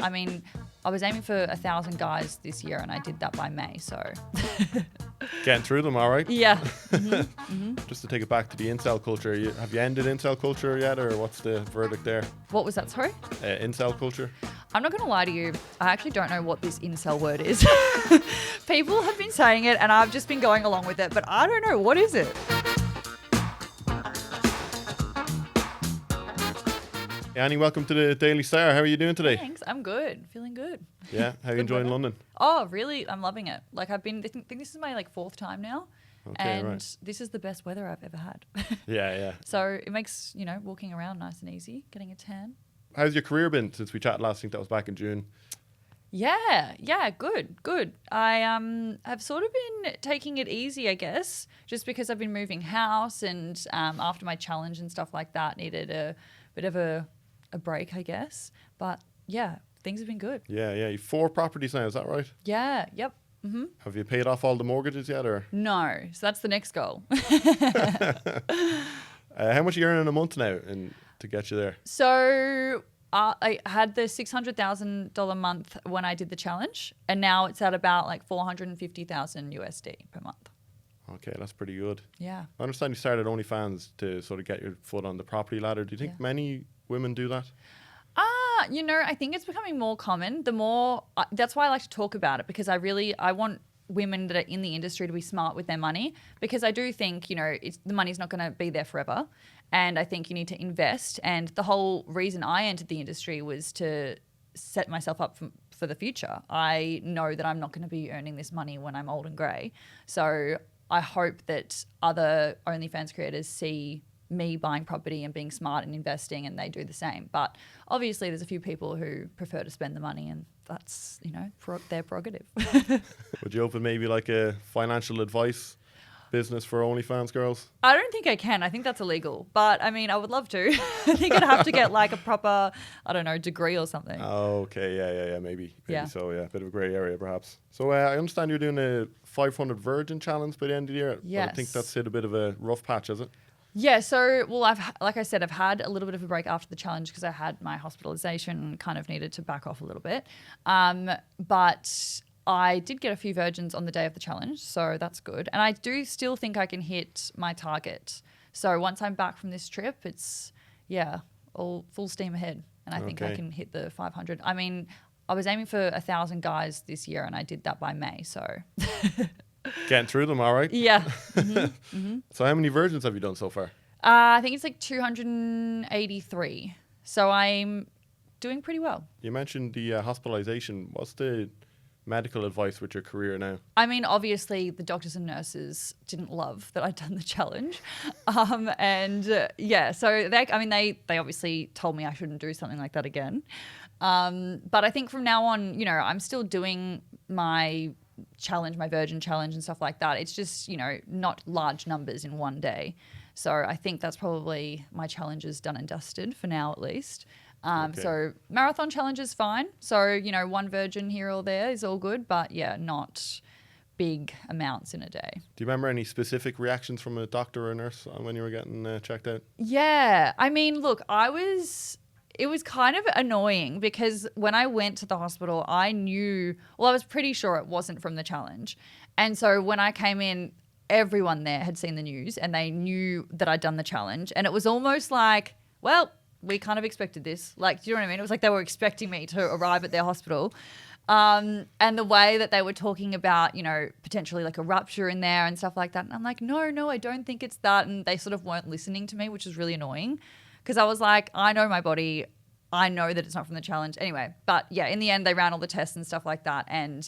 I mean, I was aiming for 1,000 guys this year, and I did that by May. So Getting through them, all right. yeah. Just to take it back to the incel culture, have you ended incel culture yet, or what's the verdict there? What was that? Sorry. Incel culture. I'm not going to lie to you. I actually don't know what this incel word is. People have been saying it, and I've just been going along with it, but I don't know. What is it? Annie, welcome to the Daily Star. How are you doing today? Thanks. I'm good. Feeling good. Yeah. How are you enjoying London? Oh, really? I'm loving it. Like I think this is my fourth time now. Okay, and right. this is the best weather I've ever had. Yeah. So it makes, walking around nice and easy, getting a tan. How's your career been since we chatted last? I think that was back in June. Yeah, good. I have sort of been taking it easy, I guess, just because I've been moving house and after my challenge and stuff like that, needed a bit of a break, I guess. But yeah, things have been good. Yeah. You've 4 properties now, is that right? Yeah, yep. Mm-hmm. Have you paid off all the mortgages yet, or? No, so that's the next goal. How much are you earning a month now to get you there? So I had the $600,000 month when I did the challenge, and now it's at about $450,000 USD per month. Okay, that's pretty good. Yeah. I understand you started OnlyFans to sort of get your foot on the property ladder. Do you think many women do that? I think it's becoming more common. That's why I like to talk about it, because I want women that are in the industry to be smart with their money, because I do think, the money's not going to be there forever. And I think you need to invest. And the whole reason I entered the industry was to set myself up for the future. I know that I'm not going to be earning this money when I'm old and grey. So I hope that other OnlyFans creators see me buying property and being smart and investing, and they do the same. But obviously there's a few people who prefer to spend the money, and that's, their prerogative. Would you open maybe a financial advice business for OnlyFans girls? I don't think I can. I think that's illegal. But I mean, I would love to. I think I'd have to get a proper, degree or something. Oh, okay. Yeah. Maybe Yeah. So, yeah, a bit of a grey area perhaps. So I understand you're doing a 500 virgin challenge by the end of the year. Yes. But I think that's hit a bit of a rough patch, is it? Yeah, so, I've had a little bit of a break after the challenge because I had my hospitalization and kind of needed to back off a little bit. But I did get a few virgins on the day of the challenge, so that's good. And I do still think I can hit my target. So once I'm back from this trip, it's, all full steam ahead. And I think I can hit the 500. I mean, I was aiming for 1,000 guys this year, and I did that by May, so... Getting through them, all right? Yeah. Mm-hmm. So how many virgins have you done so far? I think it's 283. So I'm doing pretty well. You mentioned the hospitalization. What's the medical advice with your career now? I mean, obviously the doctors and nurses didn't love that I'd done the challenge. So they obviously told me I shouldn't do something like that again. But I think from now on, I'm still doing my challenge, my virgin challenge and stuff like that. It's just, not large numbers in one day. So I think that's probably my challenge is done and dusted for now, at least. So marathon challenge is fine. So, one virgin here or there is all good, but not big amounts in a day. Do you remember any specific reactions from a doctor or a nurse when you were getting checked out? Yeah. I mean, look, it was kind of annoying because when I went to the hospital, I was pretty sure it wasn't from the challenge. And so when I came in, everyone there had seen the news and they knew that I'd done the challenge. And it was almost like, well, we kind of expected this. Do you know what I mean? It was like they were expecting me to arrive at their hospital. And the way that they were talking about, potentially a rupture in there and stuff like that. And I'm like, no, I don't think it's that. And they sort of weren't listening to me, which is really annoying. Because I was like, I know my body. I know that it's not from the challenge. Anyway, but yeah, in the end, they ran all the tests and stuff like that. And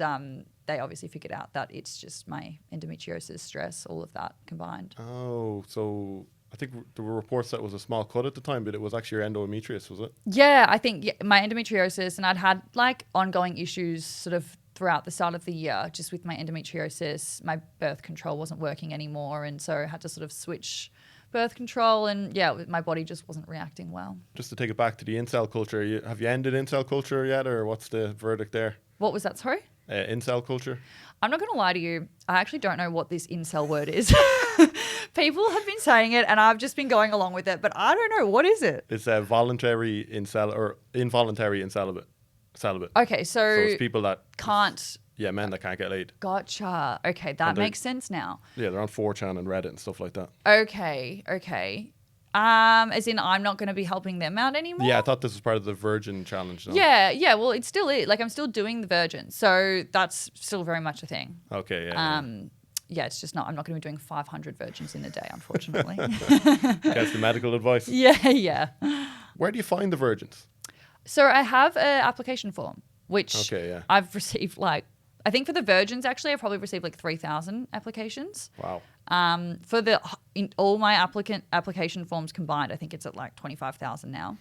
they obviously figured out that it's just my endometriosis, stress, all of that combined. Oh, so I think there were reports that it was a small cut at the time, but it was actually your endometriosis, was it? Yeah, I think my endometriosis, and I'd had ongoing issues sort of throughout the start of the year, just with my endometriosis. My birth control wasn't working anymore. And so I had to sort of switch birth control, and my body just wasn't reacting well. Just to take it back to the incel culture, have you ended incel culture yet, or what's the verdict there? What was that, sorry? Incel culture. I'm not going to lie to you. I actually don't know what this incel word is. People have been saying it, and I've just been going along with it, but I don't know. What is it? It's a voluntary incel or involuntary incelibate. celibate. Okay, So so it's people that can't. yeah, men that can't get laid. Gotcha. Okay, that And they're- makes sense now. Yeah, they're on 4chan and Reddit and stuff like that. Okay. As in, I'm not going to be helping them out anymore. Yeah, I thought this was part of the Virgin Challenge. No? Yeah. Well, it still is. Like, I'm still doing the Virgin, so that's still very much a thing. Okay. Yeah. Yeah, it's just not. I'm not going to be doing 500 virgins in a day, unfortunately. That's the medical advice. Yeah. Where do you find the virgins? So I have an application form, which Okay, yeah. I've received I think for the virgins, actually, I've probably received 3,000 applications. Wow. For all my application forms combined, I think it's at 25,000 now.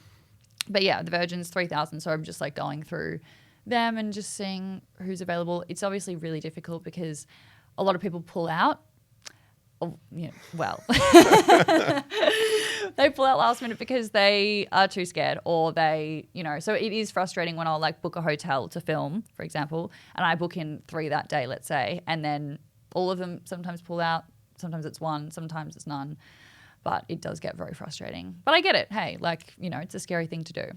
But yeah, the virgins 3,000. So I'm just going through them and just seeing who's available. It's obviously really difficult because a lot of people pull out. Oh, yeah, well, they pull out last minute because they are too scared, or they, so it is frustrating when I'll book a hotel to film, for example, and I book in 3 that day, let's say, and then all of them sometimes pull out. Sometimes it's 1, sometimes it's none, but it does get very frustrating. But I get it. Hey, it's a scary thing to do.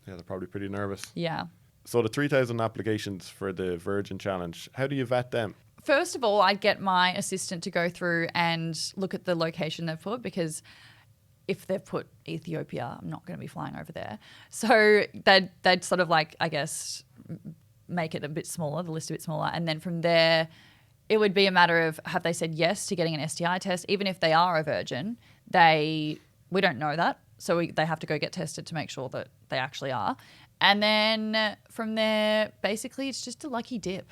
Yeah, they're probably pretty nervous. Yeah. So the 3,000 applications for the Virgin Challenge, how do you vet them? First of all, I'd get my assistant to go through and look at the location they've put, because if they've put Ethiopia, I'm not going to be flying over there. So they'd sort of I guess, make it a bit smaller, the list a bit smaller. And then from there, it would be a matter of, have they said yes to getting an STI test? Even if they are a virgin, we don't know that. So they have to go get tested to make sure that they actually are. And then from there, basically, it's just a lucky dip.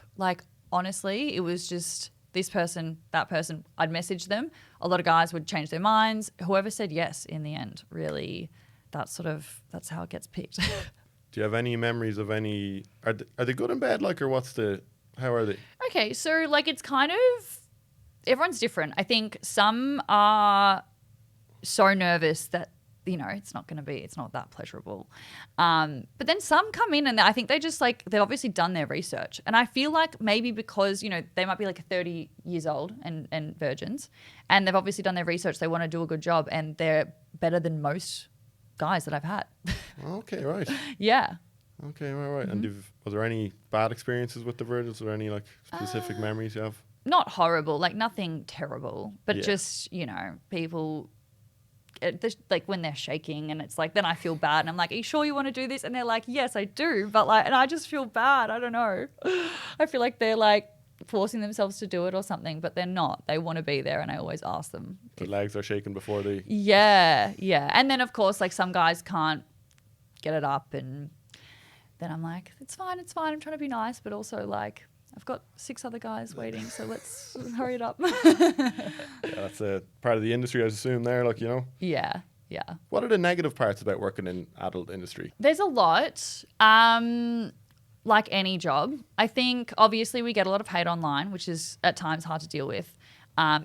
Honestly, it was just this person, that person. I'd message them. A lot of guys would change their minds. Whoever said yes in the end, really, that's how it gets picked. Do you have any memories of any? Are they good in bed? Or how are they? Okay, so it's kind of, everyone's different. I think some are so nervous that it's not that pleasurable. But then some come in and I think they just they've obviously done their research. And I feel maybe because, they might be 30 years old and virgins, and they've obviously done their research. They want to do a good job, and they're better than most guys that I've had. Okay, right. Yeah. Okay, right. Mm-hmm. And was there any bad experiences with the virgins? Or any specific memories you have? Not horrible, nothing terrible, but yeah. just, people... when they're shaking, and it's then I feel bad, and I'm are you sure you want to do this? And they're yes, I do, but and I just feel bad. I don't know. I feel they're forcing themselves to do it or something, but they're not. They want to be there, and I always ask them. The legs are shaking before they... Yeah. And then of course some guys can't get it up, and then I'm it's fine, I'm trying to be nice, but also I've got 6 other guys waiting, so let's hurry it up. Yeah, that's a part of the industry, I assume, there, Yeah. What are the negative parts about working in adult industry? There's a lot, like any job. I think, obviously, we get a lot of hate online, which is at times hard to deal with.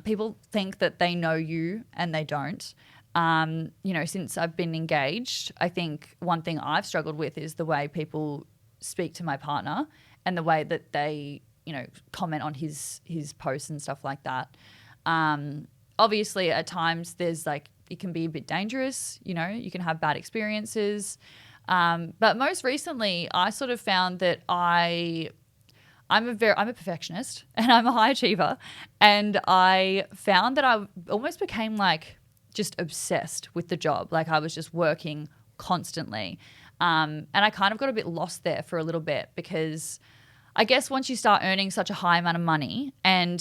People think that they know you, and they don't. Since I've been engaged, I think one thing I've struggled with is the way people speak to my partner, and the way that they, comment on his posts and stuff like that. Obviously, at times there's it can be a bit dangerous. You can have bad experiences. But most recently, I sort of found that I'm a perfectionist, and I'm a high achiever, and I found that I almost became just obsessed with the job. I was just working constantly. And I kind of got a bit lost there for a little bit, because I guess once you start earning such a high amount of money, and,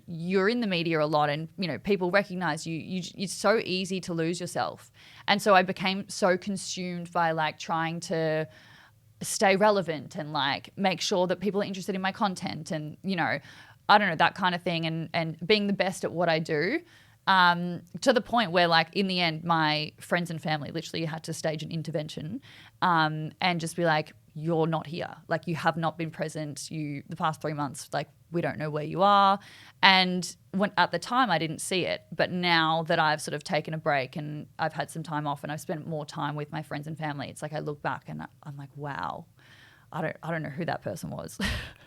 you're in the media a lot, and, people recognize you, it's so easy to lose yourself. And so I became so consumed by trying to stay relevant and make sure that people are interested in my content, and, I don't know, that kind of thing, and being the best at what I do. To the point where, in the end, my friends and family literally had to stage an intervention, and just be you're not here. You have not been present. The past 3 months, we don't know where you are. And at the time, I didn't see it. But now that I've sort of taken a break, and I've had some time off, and I've spent more time with my friends and family, it's I look back and I'm wow, I don't know who that person was.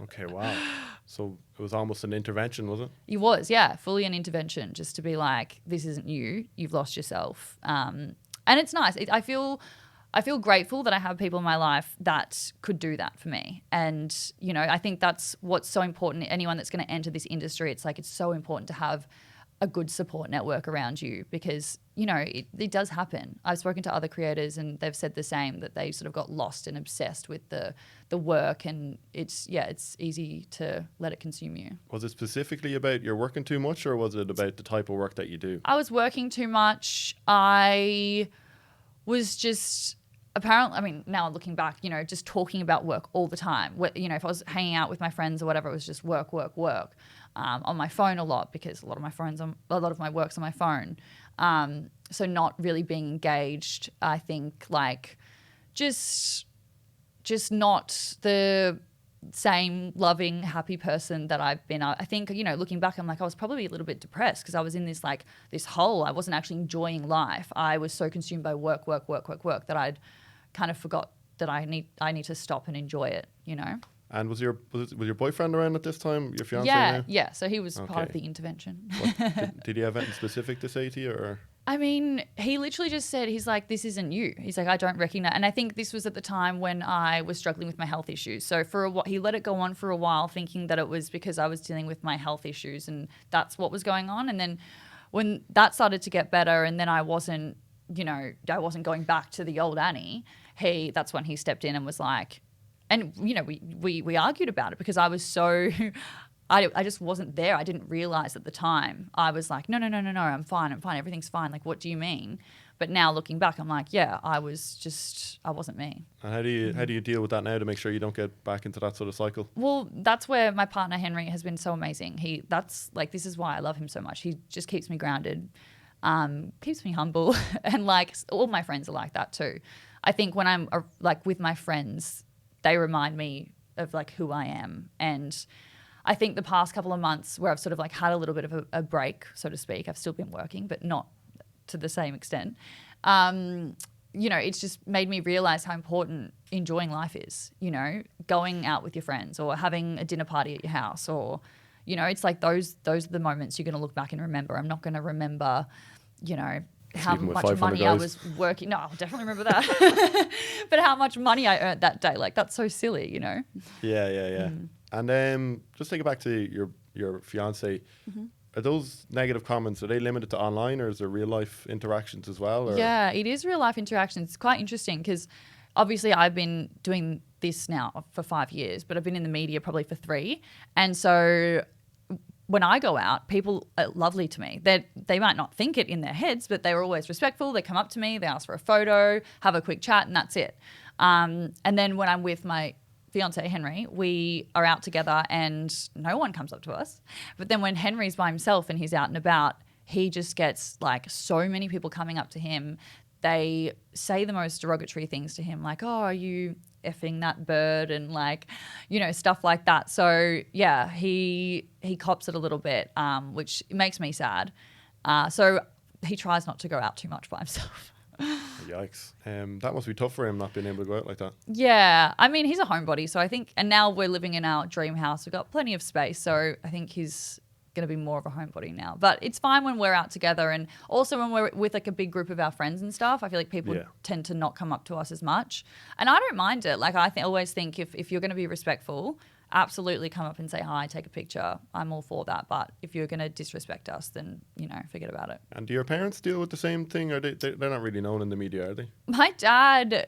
Okay, wow. So it was almost an intervention, was it? It was, yeah, fully an intervention, just to be this isn't you. You've lost yourself. And it's nice. I feel I feel grateful that I have people in my life that could do that for me. And, you know, I think that's what's so important. Anyone that's going to enter this industry, it's like it's so important to have a good support network around you because, you know, it does happen. I've spoken to other creators and they've said the same, that they sort of got lost and obsessed with the work, and it's easy to let it consume you. Was it specifically about you're working too much, or was it about the type of work that you do? I was working too much. I was just... Apparently, I mean, now looking back, you know, just talking about work all the time. You know, if I was hanging out with my friends or whatever, it was just work. On my phone a lot, because a lot of my work's on my phone. So not really being engaged. I think like just not the same loving, happy person that I've been. I think, you know, looking back, I'm like, I was probably a little bit depressed because I was in this like this hole. I wasn't actually enjoying life. I was so consumed by work that I'd kind of forgot that I need to stop and enjoy it, you know. And was your boyfriend around at this time? Your fiance? Yeah. So he was part of the intervention. Did he have anything specific to say to you, or? I mean, he literally just said, he's like, this isn't you. He's like, I don't recognize. And I think this was at the time when I was struggling with my health issues. So for a while, he let it go on for a while, thinking that it was because I was dealing with my health issues and that's what was going on. And then when that started to get better, and then I wasn't going back to the old Annie, that's when he stepped in and was like, and, you know, we argued about it because I was so, I just wasn't there. I didn't realize at the time. I was like, no, I'm fine. Everything's fine. Like, what do you mean? But now looking back, I'm like, yeah, I wasn't me. And how do you deal with that now to make sure you don't get back into that sort of cycle? Well, that's where my partner, Henry, has been so amazing. This is why I love him so much. He just keeps me grounded, keeps me humble. And like all my friends are like that too. I think when I'm like with my friends, they remind me of like who I am. And I think the past couple of months where I've sort of like had a little bit of a break, so to speak, I've still been working, but not to the same extent. You know, it's just made me realize how important enjoying life is, you know, going out with your friends or having a dinner party at your house, or, you know, it's like those are the moments you're going to look back and remember. I'm not going to remember, you know, how much money I was working. No, I'll definitely remember that. But how much money I earned that day. Like, that's so silly, you know? Yeah. And just take it back to your fiance. Mm-hmm. Are those negative comments, are they limited to online, or is there real life interactions as well? Or? Yeah, it is real life interactions. It's quite interesting because obviously I've been doing this now for 5 years, but I've been in the media probably for 3. And so when I go out, people are lovely to me. They might not think it in their heads, but they were always respectful. They come up to me, they ask for a photo, have a quick chat, and that's it. And then when I'm with my fiance Henry, we are out together and no one comes up to us. But then when Henry's by himself and he's out and about, he just gets like so many people coming up to him. They say the most derogatory things to him, like, oh, are you effing that bird, and like, you know, stuff like that. So yeah, he cops it a little bit, which makes me sad. So he tries not to go out too much by himself. Yikes. That must be tough for him, not being able to go out like that. Yeah. I mean, he's a homebody, so I think, and now we're living in our dream house. We've got plenty of space, so I think he's going to be more of a homebody now. But it's fine when we're out together, and also when we're with like a big group of our friends and stuff. I feel like people tend to not come up to us as much, and I don't mind it. Like, I always think if you're going to be respectful, absolutely come up and say hi, take a picture. I'm all for that. But if you're going to disrespect us, then, you know, forget about it. And do your parents deal with the same thing? Or they're not really known in the media, are they? My dad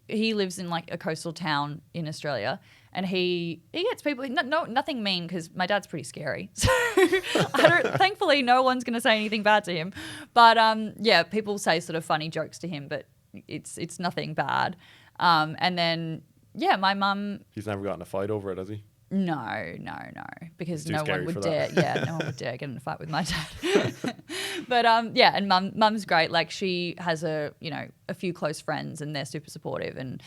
he lives in like a coastal town in Australia, and he gets people, nothing mean, because my dad's pretty scary. So thankfully no one's going to say anything bad to him. But yeah, people say sort of funny jokes to him, but it's nothing bad. And then, yeah, my mum... He's never gotten a fight over it, has he? No, because no one would dare. Yeah, no one would dare get in a fight with my dad. But yeah, and mum's great. Like, she has a few close friends, and they're super supportive. And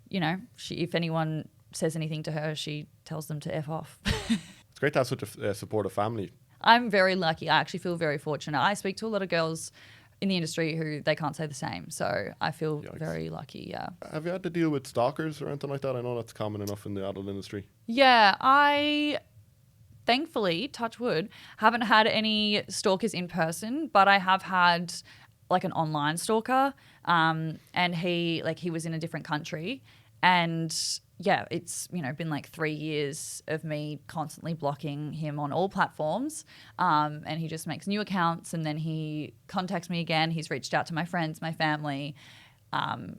you know, if anyone says anything to her, she tells them to F off. It's great to have such a supportive family. I'm very lucky. I actually feel very fortunate. I speak to a lot of girls in the industry who they can't say the same. So I feel very lucky, yeah. Have you had to deal with stalkers or anything like that? I know that's common enough in the adult industry. Yeah, I thankfully, touch wood, haven't had any stalkers in person, but I have had like an online stalker, and he was in a different country, and yeah, it's been like 3 years of me constantly blocking him on all platforms, and he just makes new accounts, and then he contacts me again. He's reached out to my friends, my family.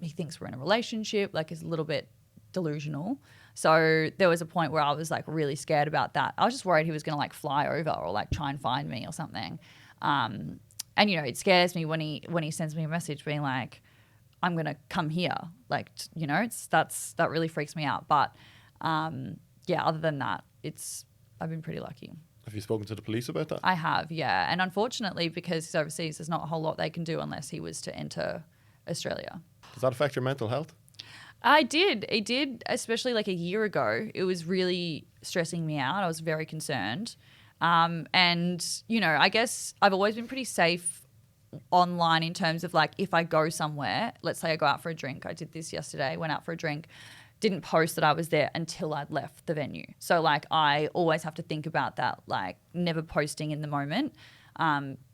He thinks we're in a relationship, like he's a little bit delusional. So there was a point where I was like really scared about that. I was just worried he was going to like fly over or like try and find me or something. And it scares me when he sends me a message being like, I'm going to come here. Like, that really freaks me out. But yeah, other than that, I've been pretty lucky. Have you spoken to the police about that? I have, yeah. And unfortunately, because he's overseas, there's not a whole lot they can do unless he was to enter Australia. Does that affect your mental health? It did, especially like a year ago. It was really stressing me out. I was very concerned. And, I guess I've always been pretty safe online in terms of like if I go somewhere, let's say I go out for a drink. I did this yesterday, went out for a drink, didn't post that I was there until I'd left the venue. So like I always have to think about that, like never posting in the moment.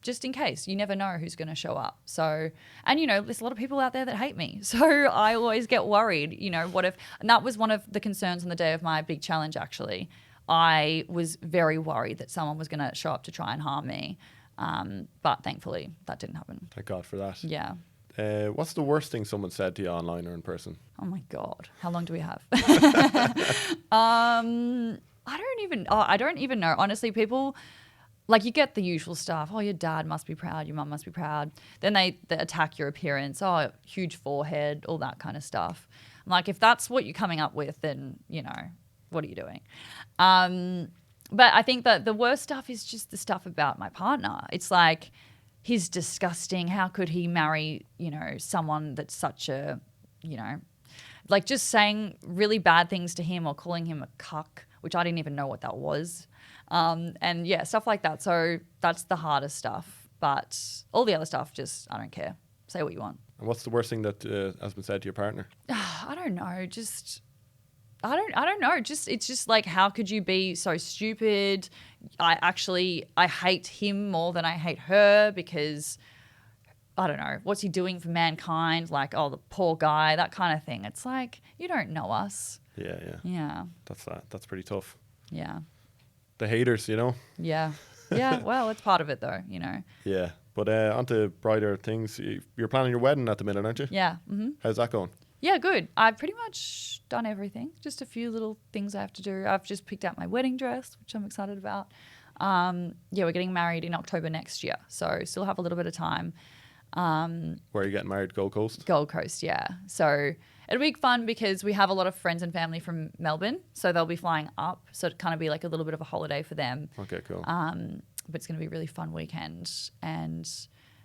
Just in case. You never know who's going to show up. So, and there's a lot of people out there that hate me. So I always get worried, what if, and that was one of the concerns on the day of my big challenge, actually. I was very worried that someone was going to show up to try and harm me. But thankfully that didn't happen. Thank God for that. Yeah. What's the worst thing someone said to you online or in person? Oh my God. How long do we have? I don't even know. Honestly, people, like you get the usual stuff. Oh, your dad must be proud. Your mum must be proud. Then they attack your appearance. Oh, huge forehead, all that kind of stuff. I'm like, if that's what you're coming up with, then, what are you doing? But I think that the worst stuff is just the stuff about my partner. It's like, he's disgusting. How could he marry, someone that's such a, like just saying really bad things to him or calling him a cuck, which I didn't even know what that was. And yeah, stuff like that. So that's the hardest stuff. But all the other stuff, just, I don't care. Say what you want. And what's the worst thing that has been said to your partner? I don't know. Just, I don't know. It's just like, how could you be so stupid? I hate him more than I hate her because, I don't know, what's he doing for mankind? Like, oh, the poor guy, that kind of thing. It's like, you don't know us. Yeah. Yeah. That's pretty tough. Yeah. The haters, Yeah. Yeah. Well, it's part of it though, Yeah. But on to brighter things. You're planning your wedding at the minute, aren't you? Yeah. Mm-hmm. How's that going? Yeah, good. I've pretty much done everything. Just a few little things I have to do. I've just picked out my wedding dress, which I'm excited about. Yeah, we're getting married in October next year. So still have a little bit of time. Where are you getting married? Gold Coast? Gold Coast, yeah. So it'll be fun because we have a lot of friends and family from Melbourne. So they'll be flying up. So it'll kind of be like a little bit of a holiday for them. Okay, cool. But it's going to be a really fun weekend. And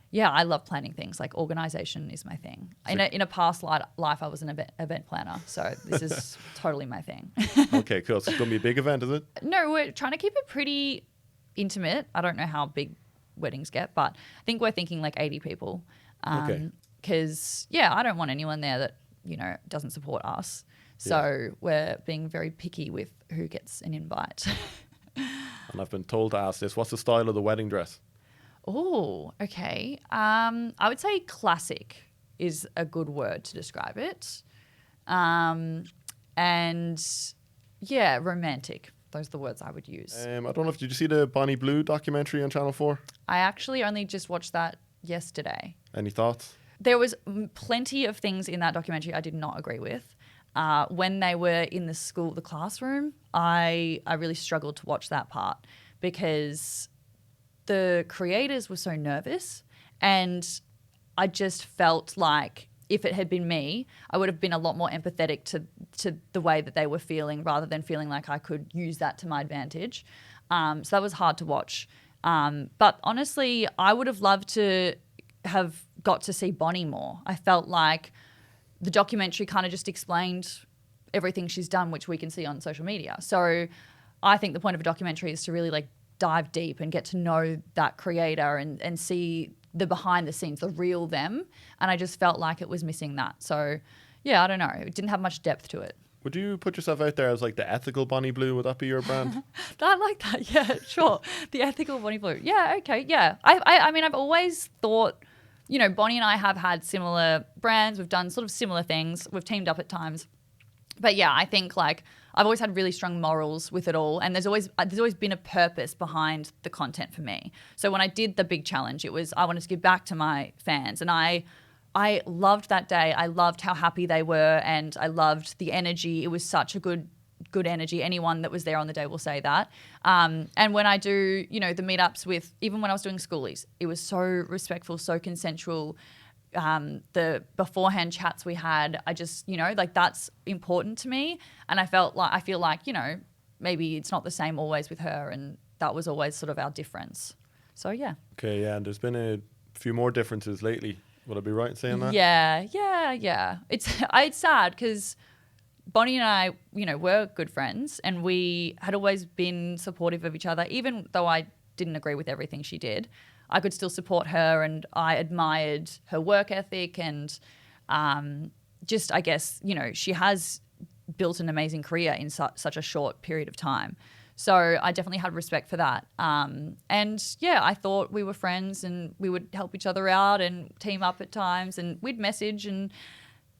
yeah, I love planning things. Like organisation is my thing. In a past life, I was an event planner. So this is totally my thing. Okay, cool. So it's going to be a big event, is it? No, we're trying to keep it pretty intimate. I don't know how big weddings get, but I think we're thinking like 80 people. Okay. Because, yeah, I don't want anyone there that, doesn't support us. So we're being very picky with who gets an invite. And I've been told to ask this. What's the style of the wedding dress? Oh, okay. I would say classic is a good word to describe it. And yeah, romantic. Those are the words I would use. I don't know if did you see the Bonnie Blue documentary on Channel 4? I actually only just watched that yesterday. Any thoughts? There was plenty of things in that documentary I did not agree with. When they were in the classroom, I really struggled to watch that part because the creators were so nervous, and I just felt like if it had been me, I would have been a lot more empathetic to the way that they were feeling rather than feeling like I could use that to my advantage. So that was hard to watch. But honestly, I would have loved to have got to see Bonnie more. I felt like the documentary kind of just explained everything she's done, which we can see on social media. So I think the point of a documentary is to really like dive deep and get to know that creator and see the behind the scenes, the real them. And I just felt like it was missing that. So yeah, I don't know. It didn't have much depth to it. Would you put yourself out there as like the ethical Bonnie Blue? Would that be your brand? I like that. Yeah, sure. The ethical Bonnie Blue. Yeah, okay. Yeah. I mean, I've always thought Bonnie and I have had similar brands. We've done sort of similar things. We've teamed up at times. But yeah, I think like I've always had really strong morals with it all, and there's always been a purpose behind the content for me. So when I did the big challenge, it was I wanted to give back to my fans, and I loved that day. I loved how happy they were, and I loved the energy. It was such a good energy. Anyone that was there on the day will say that. And when I do, the meetups with, even when I was doing schoolies, it was so respectful, so consensual. The beforehand chats we had, I just, like that's important to me. And I feel like, maybe it's not the same always with her, and that was always sort of our difference. So yeah. Okay, yeah, and there's been a few more differences lately. Would I be right in saying that? Yeah. It's sad because Bonnie and I, were good friends, and we had always been supportive of each other, even though I didn't agree with everything she did. I could still support her, and I admired her work ethic, and just, I guess, she has built an amazing career in such a short period of time. So I definitely had respect for that. And yeah, I thought we were friends, and we would help each other out and team up at times, and we'd message. And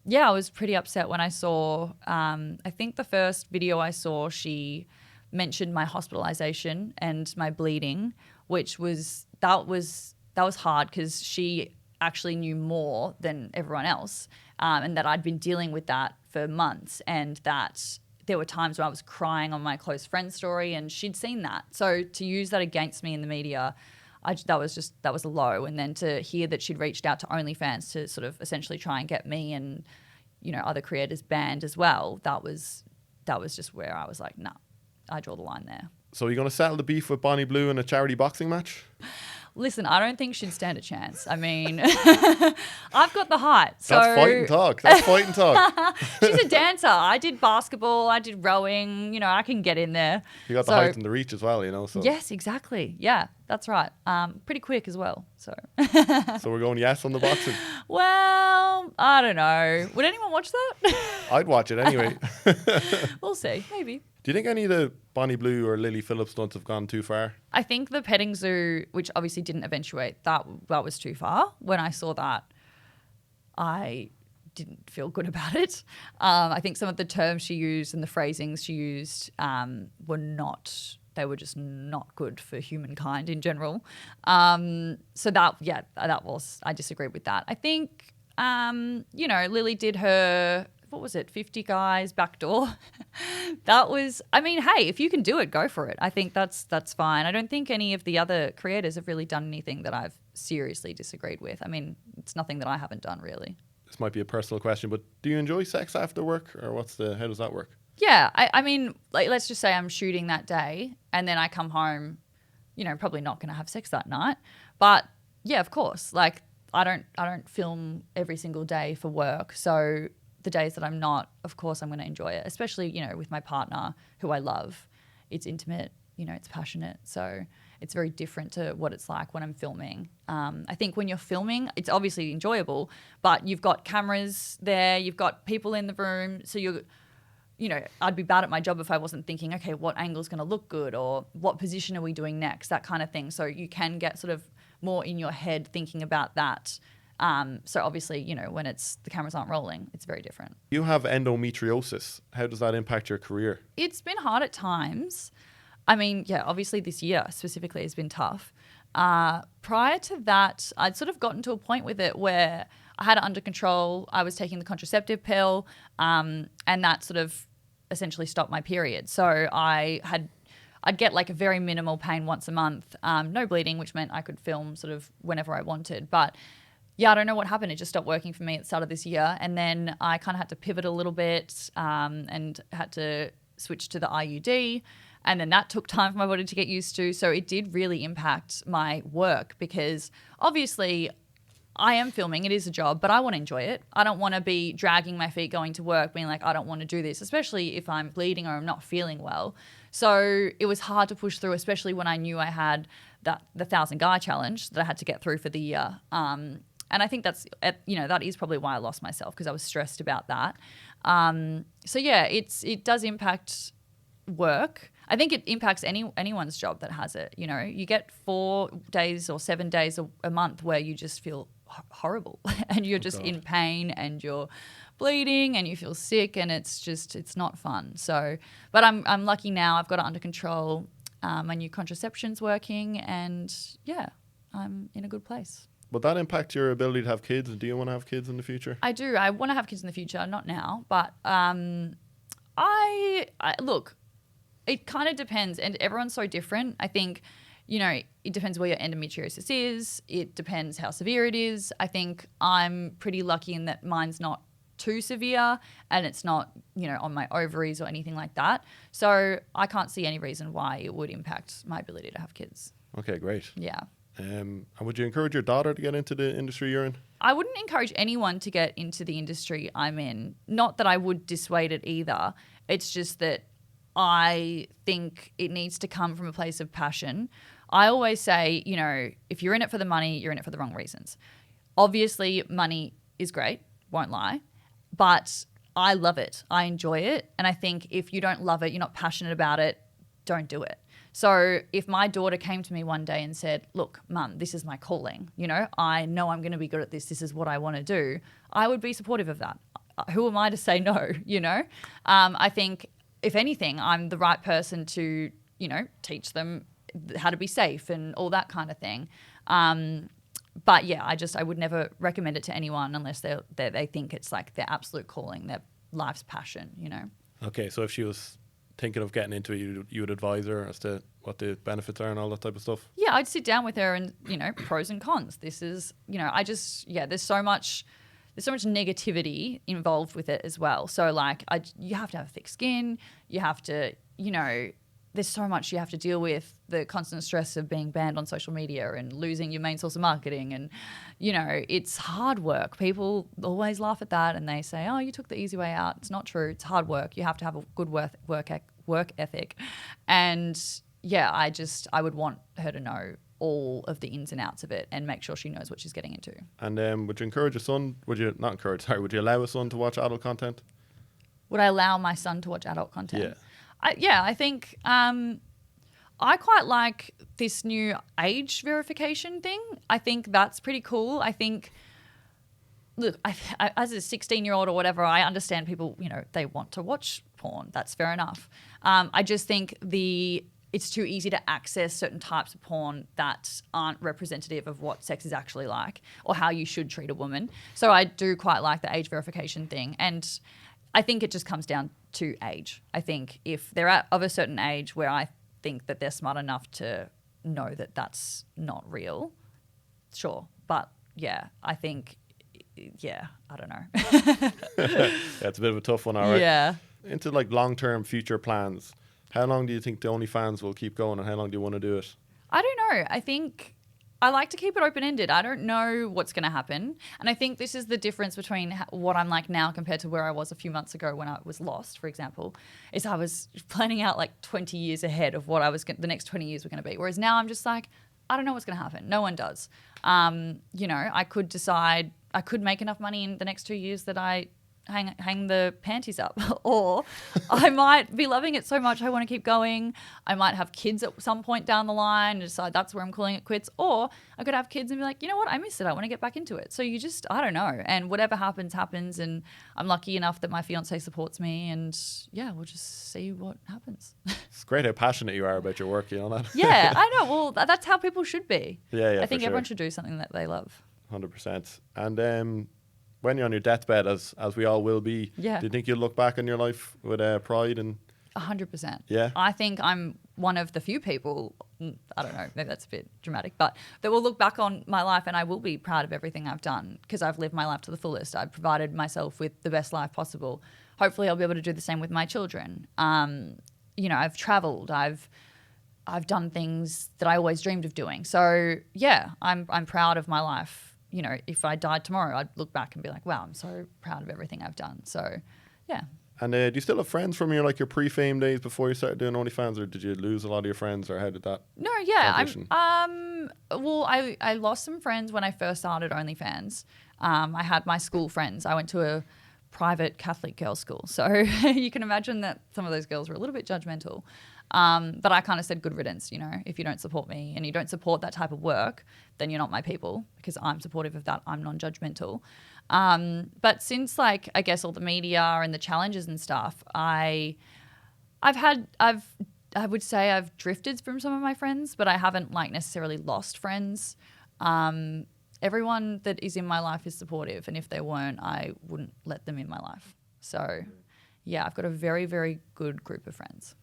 yeah, I was pretty upset when I saw, I think the first video I saw, she mentioned my hospitalization and my bleeding, which was, that was hard because she actually knew more than everyone else, and that I'd been dealing with that for months, and that there were times where I was crying on my close friend story, and she'd seen that. So to use that against me in the media, that was a low. And then to hear that she'd reached out to OnlyFans to sort of essentially try and get me and other creators banned as well, that was just where I was like, nah, I draw the line there. So are you going to settle the beef with Bonnie Blue in a charity boxing match? Listen, I don't think she'd stand a chance. I mean, I've got the height. So That's fight and talk. She's a dancer. I did basketball. I did rowing. I can get in there. You got the height and the reach as well, So. Yes, exactly. Yeah, that's right. Pretty quick as well. So. So we're going yes on the boxing? Well, I don't know. Would anyone watch that? I'd watch it anyway. We'll see. Maybe. Do you think any of the Bonnie Blue or Lily Phillips stunts have gone too far? I think the petting zoo, which obviously didn't eventuate, that was too far. When I saw that, I didn't feel good about it. I think some of the terms she used and the phrasings she used they were just not good for humankind in general. So I disagreed with that. I think, Lily did her, what was it, 50 guys backdoor. That was, I mean, hey, if you can do it, go for it. I think that's fine. I don't think any of the other creators have really done anything that I've seriously disagreed with. I mean, it's nothing that I haven't done really. This might be a personal question, but do you enjoy sex after work, or how does that work? Yeah, I mean, like, let's just say I'm shooting that day and then I come home, probably not going to have sex that night. But yeah, of course, like I don't film every single day for work. So the days that I'm not, of course, I'm going to enjoy it, especially, with my partner who I love. It's intimate, it's passionate. So it's very different to what it's like when I'm filming. I think when you're filming, it's obviously enjoyable, but you've got cameras there, you've got people in the room. So I'd be bad at my job if I wasn't thinking, okay, what angle is going to look good, or what position are we doing next, that kind of thing. So you can get sort of more in your head thinking about that. So obviously, when the cameras aren't rolling, it's very different. You have endometriosis. How does that impact your career? It's been hard at times. I mean, yeah, obviously this year specifically has been tough. Prior to that, I'd sort of gotten to a point with it where I had it under control. I was taking the contraceptive pill, and that sort of essentially stopped my period. So I'd get like a very minimal pain once a month, no bleeding, which meant I could film sort of whenever I wanted. But yeah, I don't know what happened. It just stopped working for me at the start of this year. And then I kind of had to pivot a little bit, and had to switch to the IUD. And then that took time for my body to get used to. So it did really impact my work, because obviously I am filming. It is a job, but I want to enjoy it. I don't want to be dragging my feet going to work, being like, I don't want to do this, especially if I'm bleeding or I'm not feeling well. So it was hard to push through, especially when I knew I had the 1,000 guy challenge that I had to get through for the year. And I think that is probably why I lost myself, because I was stressed about that. So yeah, it does impact work. I think it impacts anyone's job that has it. You get 4 days or 7 days a month where you just feel horrible and you're just in pain and you're bleeding and you feel sick and it's not fun. So, but I'm lucky now. I've got it under control. My new contraception's working and I'm in a good place. Would that impact your ability to have kids? Do you want to have kids in the future? I do. I want to have kids in the future, not now, but I look, it kind of depends and everyone's so different. I think, it depends where your endometriosis is. It depends how severe it is. I think I'm pretty lucky in that mine's not too severe and it's not, on my ovaries or anything like that. So I can't see any reason why it would impact my ability to have kids. Okay, great. Yeah. And would you encourage your daughter to get into the industry you're in? I wouldn't encourage anyone to get into the industry I'm in. Not that I would dissuade it either. It's just that I think it needs to come from a place of passion. I always say, if you're in it for the money, you're in it for the wrong reasons. Obviously, money is great, won't lie, but I love it. I enjoy it. And I think if you don't love it, you're not passionate about it, don't do it. So if my daughter came to me one day and said, look, Mum, this is my calling, I know I'm going to be good at this. This is what I want to do. I would be supportive of that. Who am I to say no, I think if anything, I'm the right person to, teach them how to be safe and all that kind of thing. But yeah, I would never recommend it to anyone unless they think it's like their absolute calling, their life's passion, Okay, so if she was thinking of getting into it, you would advise her as to what the benefits are and all that type of stuff? Yeah, I'd sit down with her and, pros and cons. This is, there's so much negativity involved with it as well. So like you have to have thick skin. You have to, there's so much you have to deal with, the constant stress of being banned on social media and losing your main source of marketing. And, it's hard work. People always laugh at that and they say, oh, you took the easy way out. It's not true. It's hard work. You have to have a good work ethic. And yeah, I would want her to know all of the ins and outs of it and make sure she knows what she's getting into. And would you encourage a son, would you allow a son to watch adult content? Would I allow my son to watch adult content? Yeah. I think I quite like this new age verification thing. I think that's pretty cool. I think, look, I as a 16-year-old or whatever, I understand people, they want to watch porn. That's fair enough. I just think it's too easy to access certain types of porn that aren't representative of what sex is actually like or how you should treat a woman. So I do quite like the age verification thing. And I think it just comes down to age. I think if they're of a certain age where I think that they're smart enough to know that that's not real, sure. But yeah, I think, I don't know. Yeah, it's a bit of a tough one, all right. Yeah. Into like long-term future plans, how long do you think the OnlyFans will keep going and how long do you want to do it? I don't know. I think I like to keep it open-ended. I don't know what's going to happen. And I think this is the difference between what I'm like now compared to where I was a few months ago when I was lost, for example, is I was planning out like 20 years ahead of what the next 20 years were going to be. Whereas now I'm just like, I don't know what's going to happen. No one does. I could decide I could make enough money in the next 2 years that I hang the panties up, or I might be loving it so much I want to keep going. I might have kids at some point down the line and decide that's where I'm calling it quits, or I could have kids and be like, you know what, I miss it, I want to get back into it. So I don't know, and whatever happens, and I'm lucky enough that my fiance supports me, and yeah, we'll just see what happens. It's great how passionate you are about your work, that? Yeah, I know. Well, that's how people should be. Yeah, I think everyone should do something that they love. 100%. And when you're on your deathbed, as we all will be, do you think you'll look back on your life with pride and 100%? Yeah, I think I'm one of the few people, I don't know, maybe that's a bit dramatic, but that will look back on my life and I will be proud of everything I've done because I've lived my life to the fullest. I've provided myself with the best life possible. Hopefully I'll be able to do the same with my children. I've traveled, I've done things that I always dreamed of doing. So yeah, I'm proud of my life. If I died tomorrow, I'd look back and be like, wow, I'm so proud of everything I've done. So, yeah. And do you still have friends from your pre-fame days before you started doing OnlyFans, or did you lose a lot of your friends, or how did that? No, yeah. transition? I lost some friends when I first started OnlyFans. I had my school friends. I went to a private Catholic girls' school. So you can imagine that some of those girls were a little bit judgmental. But I kind of said, good riddance, if you don't support me and you don't support that type of work, then you're not my people, because I'm supportive of that. I'm non-judgmental. But since I guess all the media and the challenges and stuff, I would say I've drifted from some of my friends, but I haven't necessarily lost friends. Everyone that is in my life is supportive, and if they weren't, I wouldn't let them in my life. So yeah, I've got a very, very good group of friends.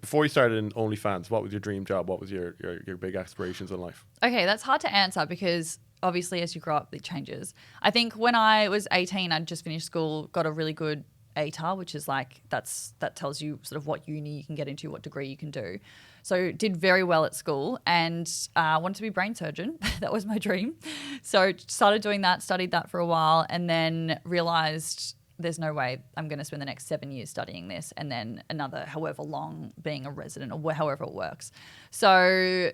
Before you started in OnlyFans, what was your dream job? What was your big aspirations in life? Okay, that's hard to answer because obviously as you grow up, it changes. I think when I was 18, I'd just finished school, got a really good ATAR, which is that tells you sort of what uni you can get into, what degree you can do. So did very well at school and wanted to be a brain surgeon. That was my dream. So started doing that, studied that for a while, and then realised there's no way I'm going to spend the next 7 years studying this and then another however long being a resident or however it works. So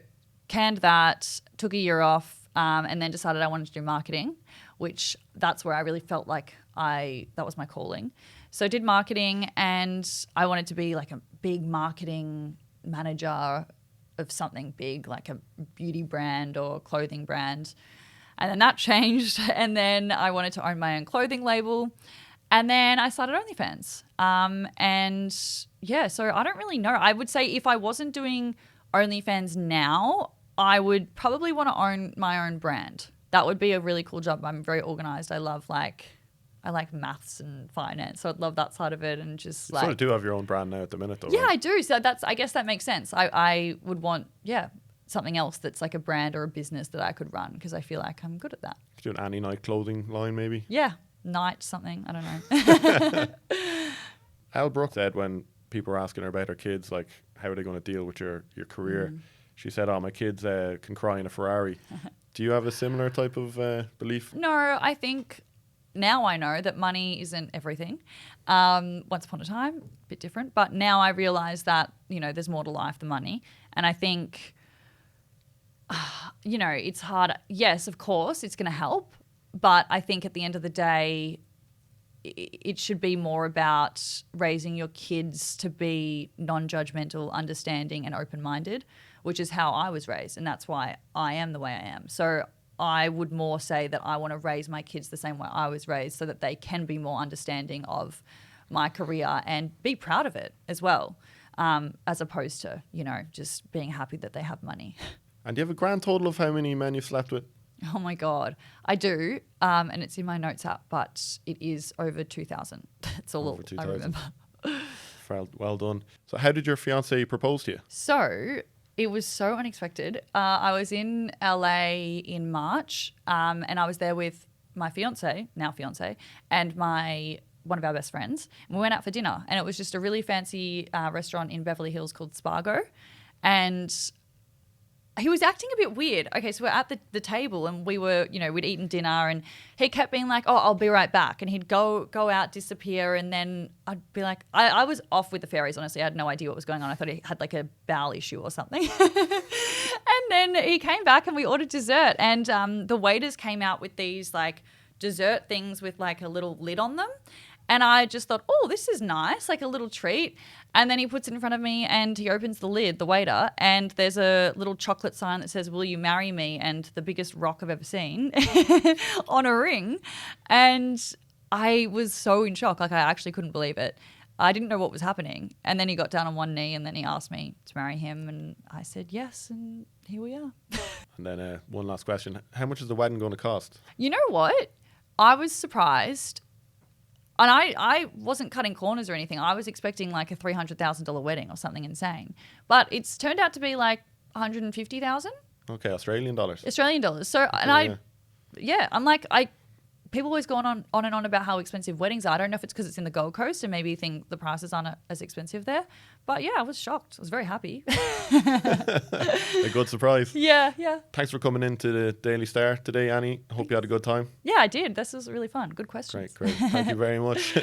canned that, took a year off, and then decided I wanted to do marketing, which that's where I really felt like that was my calling. So did marketing, and I wanted to be a big marketing manager of something big, like a beauty brand or clothing brand. And then that changed, and then I wanted to own my own clothing label. And then I started OnlyFans. And yeah, so I don't really know. I would say if I wasn't doing OnlyFans now, I would probably want to own my own brand. That would be a really cool job. I'm very organized. I love I like maths and finance. So I'd love that side of it, and just you sort of do have your own brand now at the minute though. Yeah, right? I do. So I guess that makes sense. I would want, something else that's like a brand or a business that I could run, because I feel like I'm good at that. Could do an Annie Night clothing line maybe? Yeah. Night something, I don't know. Al Brooks said when people were asking her about her kids, how are they going to deal with your career, she said, my kids can cry in a Ferrari. Do you have a similar type of belief? No, I think now I know that money isn't everything. Once upon a time, a bit different, but now I realise that there's more to life than money. And I think it's hard. Yes, of course it's going to help. But I think at the end of the day, it should be more about raising your kids to be non-judgmental, understanding and open-minded, which is how I was raised. And that's why I am the way I am. So I would more say that I want to raise my kids the same way I was raised, so that they can be more understanding of my career and be proud of it as well, as opposed to, just being happy that they have money. And do you have a grand total of how many men you've slept with? Oh my God, I do, and it's in my notes app, but it is over 2,000. That's all over 2,000. I remember. Well done. So how did your fiancé propose to you? So it was so unexpected. I was in LA in March, and I was there with my now fiancé, and one of our best friends. And we went out for dinner, and it was just a really fancy restaurant in Beverly Hills called Spargo, and he was acting a bit weird. Okay, so we're at the table, and we were, we'd eaten dinner, and he kept being like, oh, I'll be right back. And he'd go out, disappear, and then I'd be like, I was off with the fairies, honestly. I had no idea what was going on. I thought he had a bowel issue or something. And then he came back and we ordered dessert. And the waiters came out with these dessert things with a little lid on them. And I just thought, oh, this is nice, a little treat. And then he puts it in front of me and he opens the lid, the waiter, and there's a little chocolate sign that says, will you marry me? And the biggest rock I've ever seen on a ring. And I was so in shock. I actually couldn't believe it. I didn't know what was happening. And then he got down on one knee and then he asked me to marry him. And I said yes, and here we are. And then one last question. How much is the wedding going to cost? You know what? I was surprised. And I wasn't cutting corners or anything. I was expecting a $300,000 wedding or something insane. But it's turned out to be $150,000. Okay, Australian dollars. Australian dollars. So, and people always go on and on about how expensive weddings are. I don't know if it's because it's in the Gold Coast and maybe think the prices aren't as expensive there. But yeah, I was shocked. I was very happy. A good surprise. Yeah. Thanks for coming into the Daily Star today, Annie. Hope you had a good time. Yeah, I did. This was really fun. Good questions. Great. Thank you very much.